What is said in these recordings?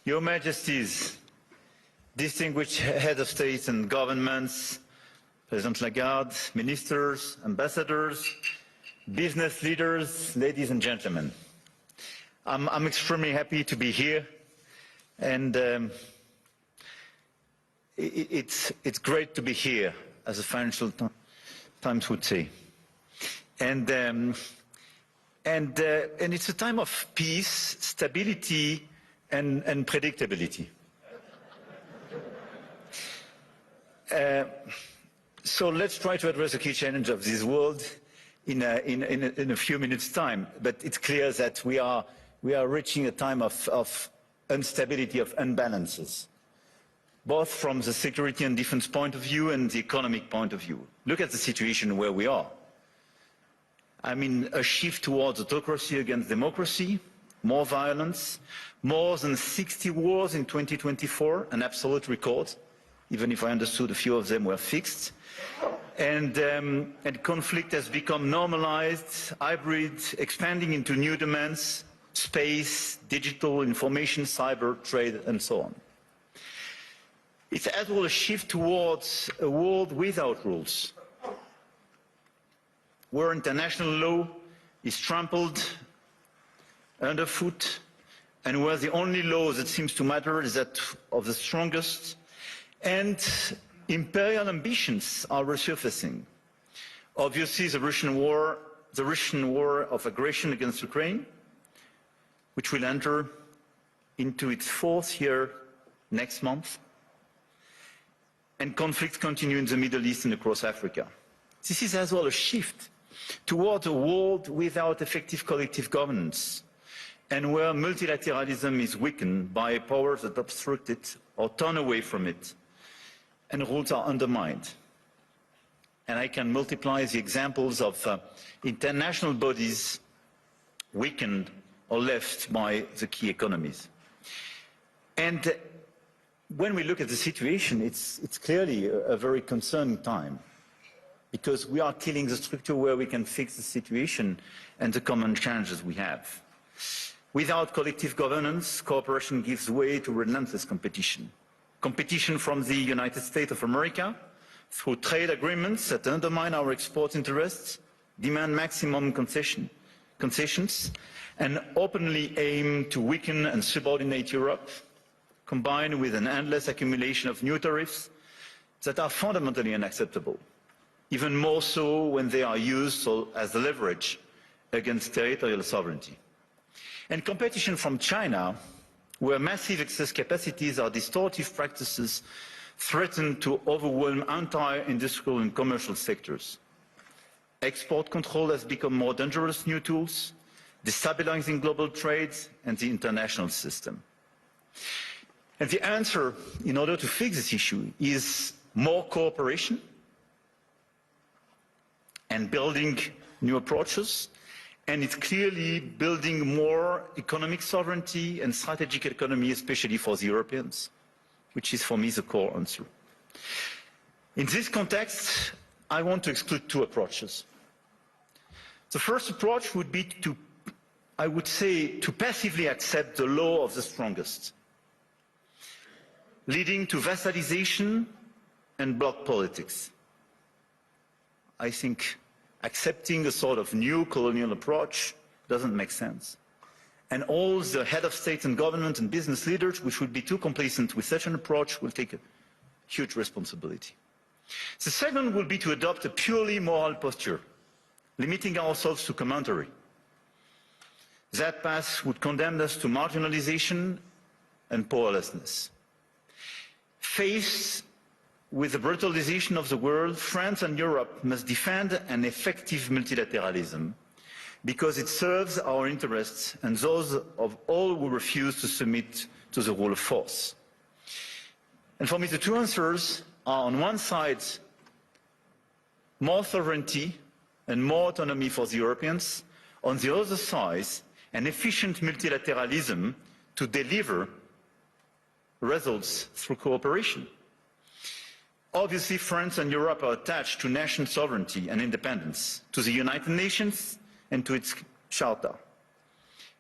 Your Majesties, distinguished heads of state and governments, President Lagarde, ministers, ambassadors, business leaders, ladies and gentlemen. I'm extremely happy to be here, and it's great to be here, as the Financial Times would say. And it's a time of peace, stability, and predictability. So let's try to address the key challenge of this world in a few minutes' time. But it's clear that we are reaching a time of instability, of imbalances, both from the security and defense point of view and the economic point of view. Look at the situation where we are. I mean, a shift towards autocracy against democracy, more violence, more than 60 wars in 2024, an absolute record, even if I understood a few of them were fixed. And conflict has become normalized, hybrid, expanding into new domains, space, digital, information, cyber, trade, and so on. It's as well a shift towards a world without rules, where international law is trampled underfoot, and where the only law that seems to matter is that of the strongest, and imperial ambitions are resurfacing. Obviously, the Russian war of aggression against Ukraine, which will enter into its fourth year next month, and conflicts continue in the Middle East and across Africa. This is as well a shift towards a world without effective collective governance, and where multilateralism is weakened by powers that obstruct it or turn away from it, and rules are undermined. And I can multiply the examples of international bodies weakened or left by the key economies. And when we look at the situation, it's clearly a very concerning time, because we are killing the structure where we can fix the situation and the common challenges we have. Without collective governance, cooperation gives way to relentless competition. Competition from the United States of America through trade agreements that undermine our export interests, demand maximum concessions, and openly aim to weaken and subordinate Europe, combined with an endless accumulation of new tariffs that are fundamentally unacceptable, even more so when they are used as leverage against territorial sovereignty. And competition from China, where massive excess capacities or distortive practices threaten to overwhelm entire industrial and commercial sectors. Export control has become more dangerous new tools, destabilizing global trade and the international system. And the answer, in order to fix this issue, is more cooperation and building new approaches. And it's clearly building more economic sovereignty and strategic autonomy, especially for the Europeans, which is for me the core answer. In this context, I want to exclude two approaches. The first approach would be to, I would say, to passively accept the law of the strongest, leading to vassalization and bloc politics. I think accepting a sort of new colonial approach doesn't make sense. And all the head of state and government and business leaders, which would be too complacent with such an approach, will take a huge responsibility. The second will be to adopt a purely moral posture, limiting ourselves to commentary. That path would condemn us to marginalization and powerlessness. Faced with the brutalization of the world, France and Europe must defend an effective multilateralism because it serves our interests and those of all who refuse to submit to the rule of force. And for me, the two answers are, on one side, more sovereignty and more autonomy for the Europeans. On the other side, an efficient multilateralism to deliver results through cooperation. Obviously, France and Europe are attached to national sovereignty and independence, to the United Nations and to its charter.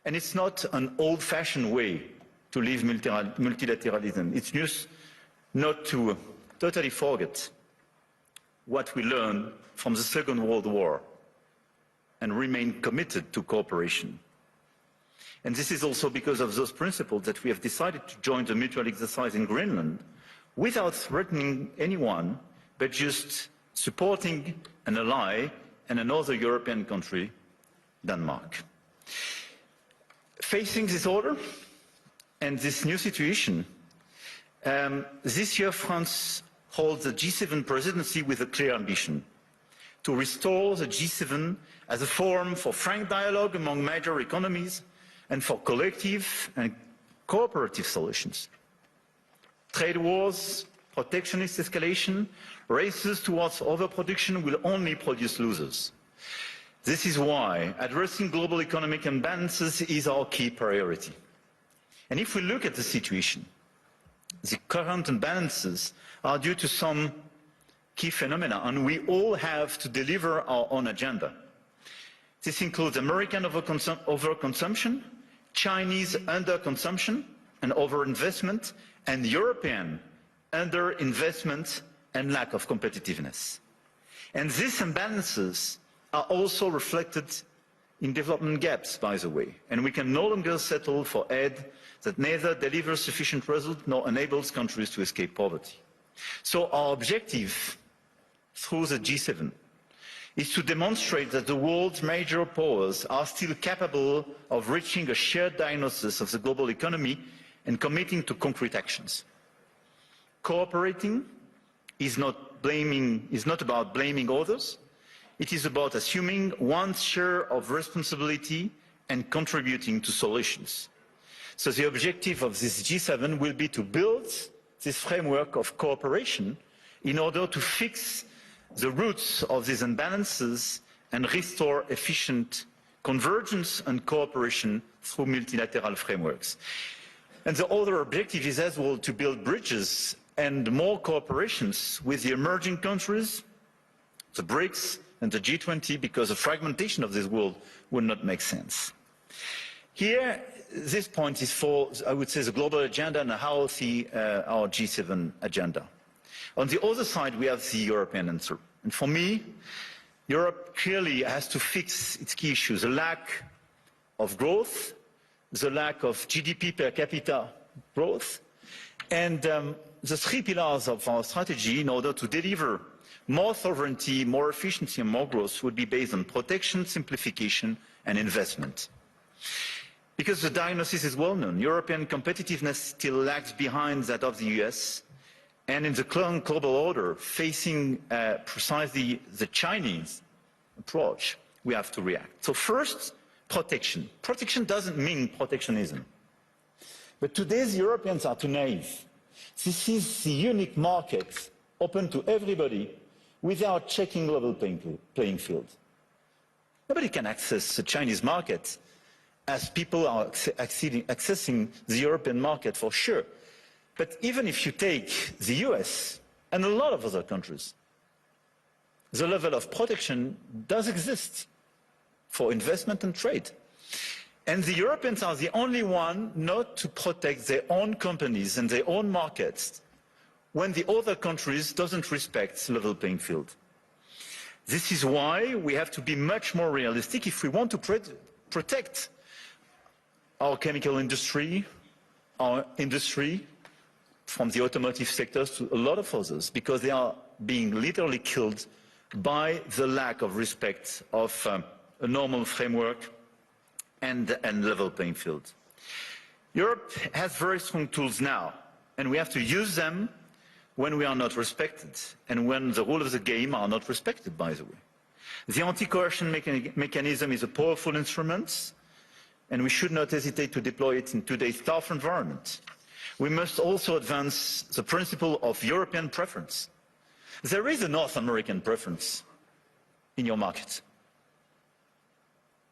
And it's not an old-fashioned way to leave multilateralism. It's news not to totally forget what we learned from the Second World War and remain committed to cooperation. And this is also because of those principles that we have decided to join the mutual exercise in Greenland without threatening anyone, but just supporting an ally and another European country, Denmark. Facing this order and this new situation, this year France holds the G7 presidency with a clear ambition to restore the G7 as a forum for frank dialogue among major economies and for collective and cooperative solutions. Trade wars, protectionist escalation, races towards overproduction will only produce losers. This is why addressing global economic imbalances is our key priority. And if we look at the situation, the current imbalances are due to some key phenomena, and we all have to deliver our own agenda. This includes American overconsumption, Chinese underconsumption and overinvestment, and European underinvestment and lack of competitiveness. And these imbalances are also reflected in development gaps, by the way, and we can no longer settle for aid that neither delivers sufficient results nor enables countries to escape poverty. So our objective through the G7 is to demonstrate that the world's major powers are still capable of reaching a shared diagnosis of the global economy and committing to concrete actions. Cooperating is not about blaming others. It is about assuming one's share of responsibility and contributing to solutions. So the objective of this G7 will be to build this framework of cooperation in order to fix the roots of these imbalances and restore efficient convergence and cooperation through multilateral frameworks. And the other objective is as well to build bridges and more cooperations with the emerging countries, the BRICS and the G20, because a fragmentation of this world would not make sense. Here, this point is for, I would say, the global agenda and how I see our G7 agenda. On the other side, we have the European answer. And for me, Europe clearly has to fix its key issues: the lack of growth, the lack of GDP per capita growth, and the three pillars of our strategy in order to deliver more sovereignty, more efficiency and more growth would be based on protection, simplification and investment. Because the diagnosis is well known, European competitiveness still lags behind that of the US, and in the current global order, facing precisely the Chinese approach, we have to react. So first, protection. Protection doesn't mean protectionism. But today's Europeans are too naive. This is the unique market open to everybody without checking level playing field. Nobody can access the Chinese market as people are accessing the European market for sure. But even if you take the US and a lot of other countries, the level of protection does exist for investment and trade. And the Europeans are the only one not to protect their own companies and their own markets when the other countries don't respect the level playing field. This is why we have to be much more realistic if we want to protect our chemical industry, our industry, from the automotive sectors to a lot of others, because they are being literally killed by the lack of respect of a normal framework and level playing field. Europe has very strong tools now, and we have to use them when we are not respected and when the rules of the game are not respected, by the way. The anti-coercion mechanism is a powerful instrument, and we should not hesitate to deploy it in today's tough environment. We must also advance the principle of European preference. There is a North American preference in your market.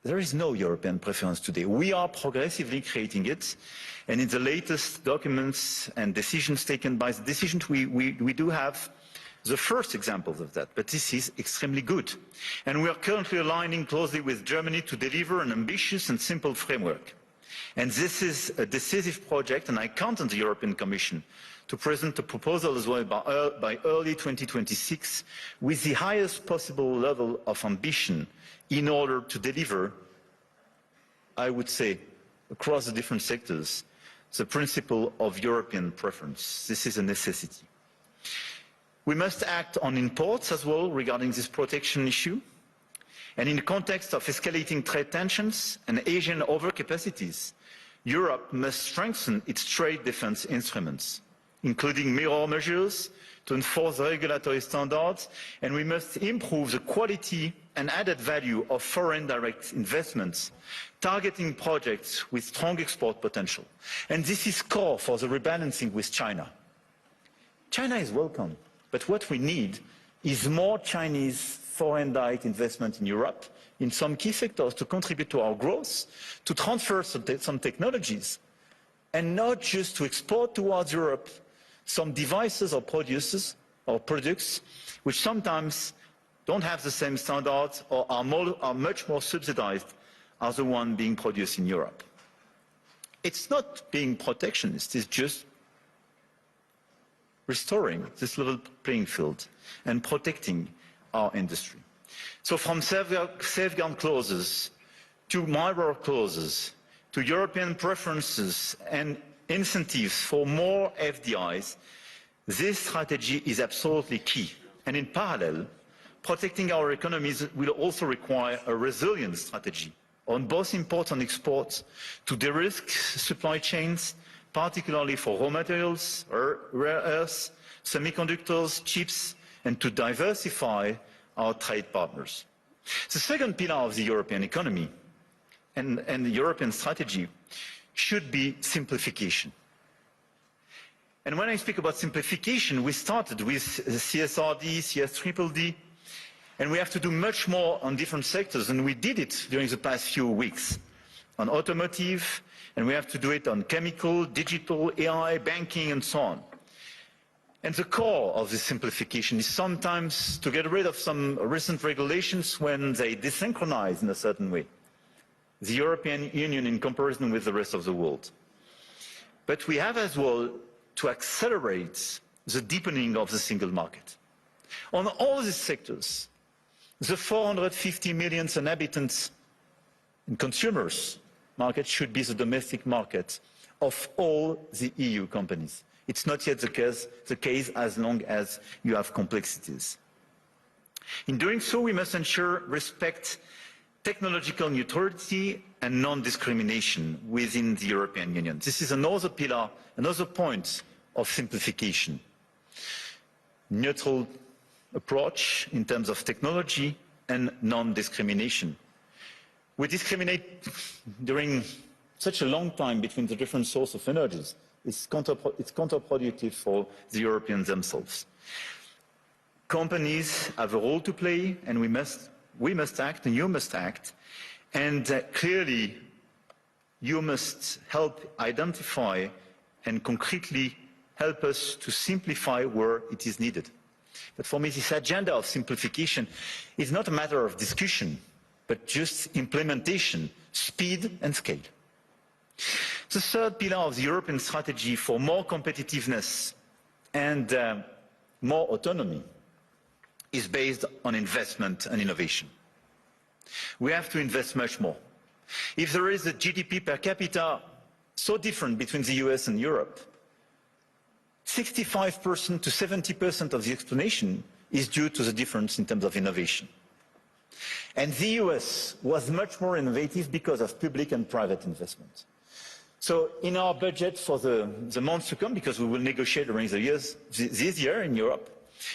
There is no European preference today. We are progressively creating it, and in the latest documents and decisions taken by the decisions, we do have the first examples of that, but this is extremely good. And we are currently aligning closely with Germany to deliver an ambitious and simple framework. And this is a decisive project, and I count on the European Commission to present a proposal as well by early 2026 with the highest possible level of ambition in order to deliver, I would say, across the different sectors, the principle of European preference. This is a necessity. We must act on imports as well regarding this protection issue. And in the context of escalating trade tensions and Asian overcapacities, Europe must strengthen its trade defence instruments, including mirror measures to enforce regulatory standards, and we must improve the quality and added value of foreign direct investments, targeting projects with strong export potential. And this is core for the rebalancing with China. China is welcome, but what we need is more Chinese foreign direct investment in Europe, in some key sectors, to contribute to our growth, to transfer some technologies, and not just to export towards Europe some devices or products which sometimes don't have the same standards or are much more subsidized as the one being produced in Europe. It's not being protectionist, it's just restoring this level playing field and protecting our industry. So from safeguard clauses to mirror clauses to European preferences and incentives for more FDIs, this strategy is absolutely key. And in parallel, protecting our economies will also require a resilient strategy on both imports and exports to de-risk supply chains, particularly for raw materials, rare earths, semiconductors, chips, and to diversify our trade partners. The second pillar of the European economy and the European strategy should be simplification. And when I speak about simplification, we started with CSRD, CSDDD, and we have to do much more on different sectors, and we did it during the past few weeks on automotive, and we have to do it on chemical, digital, AI, banking, and so on. And the core of this simplification is sometimes to get rid of some recent regulations when they desynchronize in a certain way the European Union in comparison with the rest of the world. But we have as well to accelerate the deepening of the single market. On all these sectors, the 450 million inhabitants and consumers market should be the domestic market of all the EU companies. It's not yet the case as long as you have complexities. In doing so, we must ensure respect, technological neutrality and non-discrimination within the European Union. This is another pillar, another point of simplification. Neutral approach in terms of technology and non-discrimination. We discriminate during such a long time between the different sources of energies. It's counterproductive for the Europeans themselves. Companies have a role to play, and we must act, and you must act. And clearly, you must help identify and concretely help us to simplify where it is needed. But for me, this agenda of simplification is not a matter of discussion, but just implementation, speed and scale. The third pillar of the European strategy for more competitiveness and more autonomy is based on investment and innovation. We have to invest much more. If there is a GDP per capita so different between the US and Europe, 65% to 70% of the explanation is due to the difference in terms of innovation. And the US was much more innovative because of public and private investment. So in our budget for the months to come, because we will negotiate during the years, this year in Europe,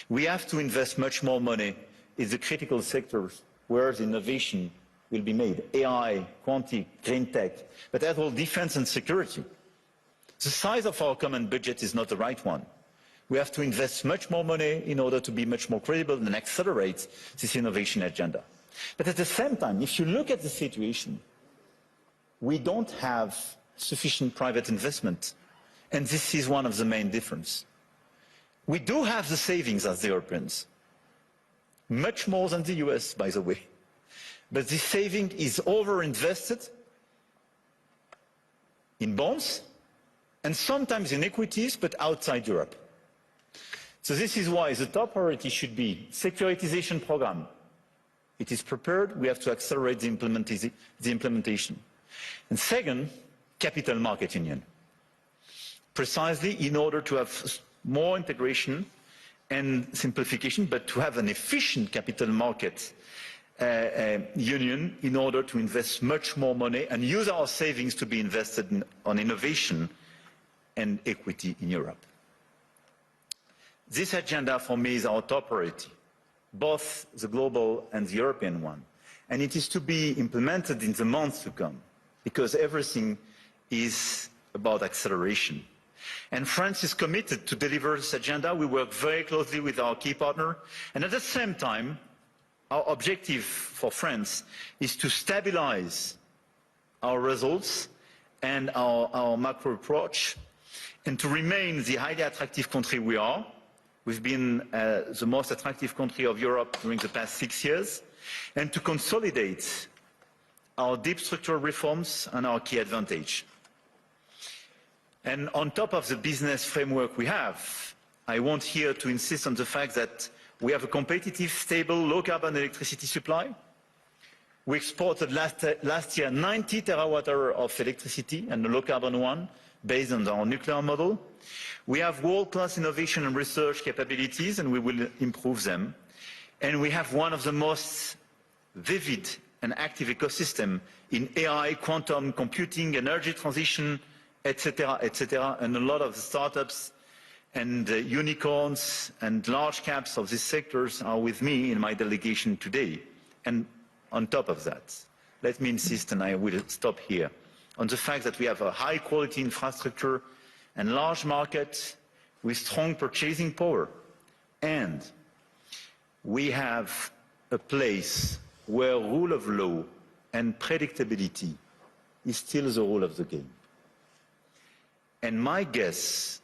we have to invest much more money in the critical sectors where the innovation will be made. AI, quantum, green tech, but as well defense and security. The size of our common budget is not the right one. We have to invest much more money in order to be much more credible and accelerate this innovation agenda. But at the same time, if you look at the situation, we don't have sufficient private investment. And this is one of the main differences. We do have the savings as the Europeans, much more than the US, by the way. But this saving is overinvested in bonds, and sometimes in equities, but outside Europe. So this is why the top priority should be securitization program. It is prepared, we have to accelerate the implementation. And second, capital market union. Precisely in order to have more integration and simplification, but to have an efficient capital market union in order to invest much more money and use our savings to be invested on innovation and equity in Europe. This agenda for me is our top priority, both the global and the European one. And it is to be implemented in the months to come, because everything is about acceleration. And France is committed to deliver this agenda. We work very closely with our key partner. And at the same time, our objective for France is to stabilize our results and our macro approach, and to remain the highly attractive country we are. We've been the most attractive country of Europe during the past 6 years, and to consolidate our deep structural reforms and our key advantage. And on top of the business framework we have, I want here to insist on the fact that we have a competitive, stable, low-carbon electricity supply. We exported last year 90 terawatt-hours of electricity, and a low-carbon one, based on our nuclear model. We have world-class innovation and research capabilities, and we will improve them. And we have one of the most vivid and active ecosystems in AI, quantum computing, energy transition, etc., and a lot of startups and unicorns and large caps of these sectors are with me in my delegation today. And on top of that, let me insist, and I will stop here, on the fact that we have a high-quality infrastructure and large market with strong purchasing power. And we have a place where rule of law and predictability is still the rule of the game. And my guess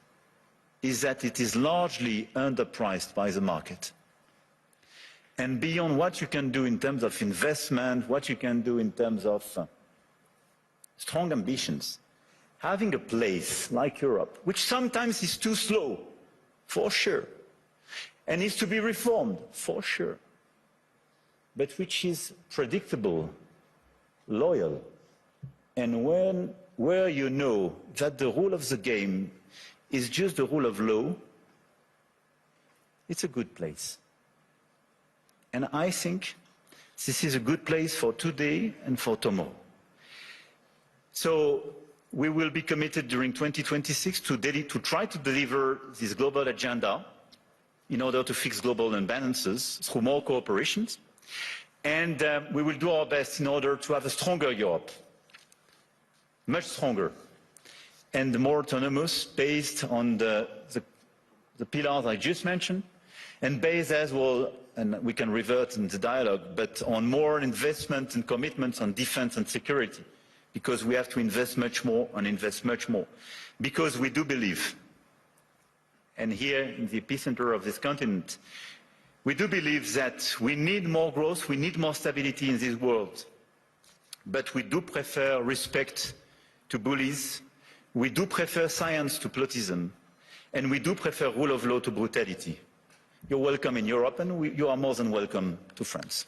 is that it is largely underpriced by the market. And beyond what you can do in terms of investment, what you can do in terms of strong ambitions, having a place like Europe, which sometimes is too slow, for sure, and needs to be reformed, for sure, but which is predictable, loyal, and where you know that the rule of the game is just the rule of law, it's a good place. And I think this is a good place for today and for tomorrow. So we will be committed during 2026 to try to deliver this global agenda in order to fix global imbalances through more cooperation. And we will do our best in order to have a stronger Europe, much stronger, and more autonomous, based on the pillars I just mentioned, and based as well, and we can revert in the dialogue, but on more investment and commitments on defense and security, because we have to invest much more and invest much more. Because we do believe, and here in the epicenter of this continent, we do believe that we need more growth, we need more stability in this world, but we do prefer respect to bullies, we do prefer science to plotism, and we do prefer rule of law to brutality. You're welcome in Europe, and you are more than welcome to France.